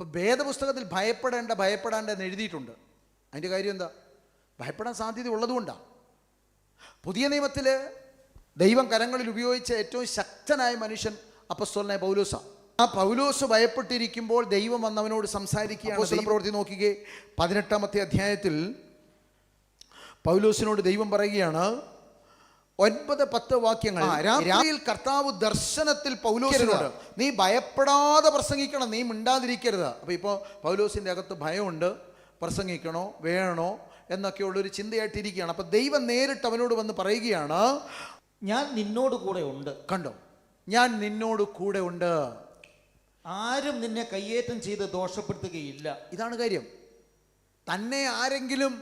ഇപ്പം വേദപുസ്തകത്തിൽ ഭയപ്പെടാണ്ട് എന്ന് എഴുതിയിട്ടുണ്ട്. അതിൻ്റെ കാര്യം എന്താ? ഭയപ്പെടാൻ സാധ്യത ഉള്ളതുകൊണ്ടാണ്. പുതിയ നിയമത്തിൽ ദൈവം കരങ്ങളിൽ ഉപയോഗിച്ച ഏറ്റവും ശക്തനായ മനുഷ്യൻ അപ്പോസ്തലനായ പൗലോസാണ്. ആ പൗലോസ് ഭയപ്പെട്ടിരിക്കുമ്പോൾ ദൈവം വന്നവനോട് സംസാരിക്കുകയാണ്. പ്രവൃത്തി നോക്കിക്കേ, 18-ാമത്തെ അധ്യായത്തിൽ പൗലോസിനോട് ദൈവം പറയുകയാണ്, 9-10 വാക്യങ്ങൾ. രാത്രിയിൽ കർത്താവ് ദർശനത്തിൽ പൗലോസിനോട്, നീ ഭയപ്പെടാതെ പ്രസംഗിക്കണം, നീ മിണ്ടാതിരിക്കരുത്. അപ്പോൾ ഇപ്പോൾ പൗലോസിൻ്റെ അകത്ത് ഭയമുണ്ട്, പ്രസംഗിക്കണോ വേണോ എന്നൊക്കെയുള്ളൊരു ചിന്തയായിട്ടിരിക്കുകയാണ്. അപ്പോൾ ദൈവം നേരിട്ട് അവനോട് വന്ന് പറയുകയാണ്, ഞാൻ നിന്നോട് കൂടെ ഉണ്ട്. കണ്ടോ, ഞാൻ നിന്നോട് കൂടെ ഉണ്ട്, ആരും നിന്നെ കയ്യേറ്റം ചെയ്ത് ദോഷപ്പെടുത്തുകയില്ല. ഇതാണ് കാര്യം. തന്നെ ആരെങ്കിലും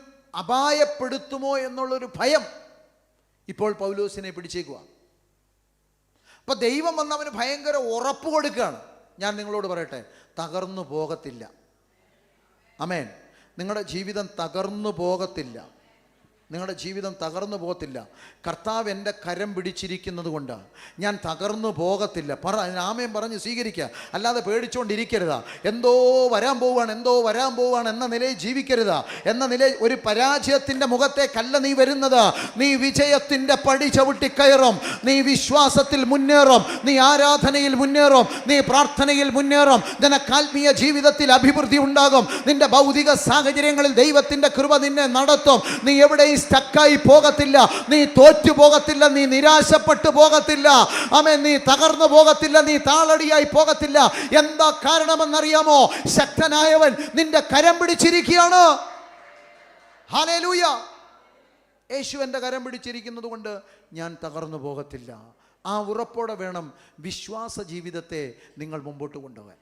അപായപ്പെടുത്തുമോ എന്നുള്ളൊരു ഭയം ഇപ്പോൾ പൗലോസിനെ പിടിച്ചേക്കുക. അപ്പൊ ദൈവം വന്നവന് ഭയങ്കര ഉറപ്പ് കൊടുക്കുകയാണ്. ഞാൻ നിങ്ങളോട് പറയട്ടെ, തകർന്നു പോകത്തില്ല. ആമേൻ. നിങ്ങളുടെ ജീവിതം തകർന്നു പോകത്തില്ല. നിങ്ങളുടെ ജീവിതം തകർന്നു പോകത്തില്ല. കർത്താവ് എൻ്റെ കരം പിടിച്ചിരിക്കുന്നത് കൊണ്ട് ഞാൻ തകർന്നു പോകത്തില്ല. ആമേൻ പറഞ്ഞ് സ്വീകരിക്കുക. അല്ലാതെ പേടിച്ചുകൊണ്ടിരിക്കരുത്. എന്തോ വരാൻ പോവുകയാണ് എന്ന നിലയിൽ ജീവിക്കരുത്. എന്ന നിലയിൽ ഒരു പരാജയത്തിൻ്റെ മുഖത്തേക്കല്ല നീ വരുന്നത്. നീ വിജയത്തിൻ്റെ പടി ചവിട്ടി കയറും. നീ വിശ്വാസത്തിൽ മുന്നേറും. നീ ആരാധനയിൽ മുന്നേറും. നീ പ്രാർത്ഥനയിൽ മുന്നേറും. നിനക്ക് ആത്മീയ ജീവിതത്തിൽ അഭിവൃദ്ധി ഉണ്ടാകും. നിന്റെ ഭൗതിക സാഹചര്യങ്ങളിൽ ദൈവത്തിൻ്റെ കൃപ നിന്നെ നടത്തും. നീ എവിടെയും സ്റ്റക്കായി പോകത്തില്ല. നീ തോറ്റു പോകത്തില്ല. നീ നിരാശപ്പെട്ടു പോകത്തില്ല. ആമേൻ. നീ തകർന്നു പോകത്തില്ല. നീ താളടിയായി പോകത്തില്ല. എന്താ കാരണമെന്നറിയാമോ? ശക്തനായവൻ നിന്റെ കരം പിടിച്ചിരിക്കുകയാണ്. ഹല്ലേലൂയ. യേശു എൻ്റെ കരം പിടിച്ചിരിക്കുന്നത് കൊണ്ട് ഞാൻ തകർന്നു പോകത്തില്ല. ആ ഉറപ്പോടെ വേണം വിശ്വാസ ജീവിതത്തെ നിങ്ങൾ മുമ്പോട്ട് കൊണ്ടുപോകാൻ.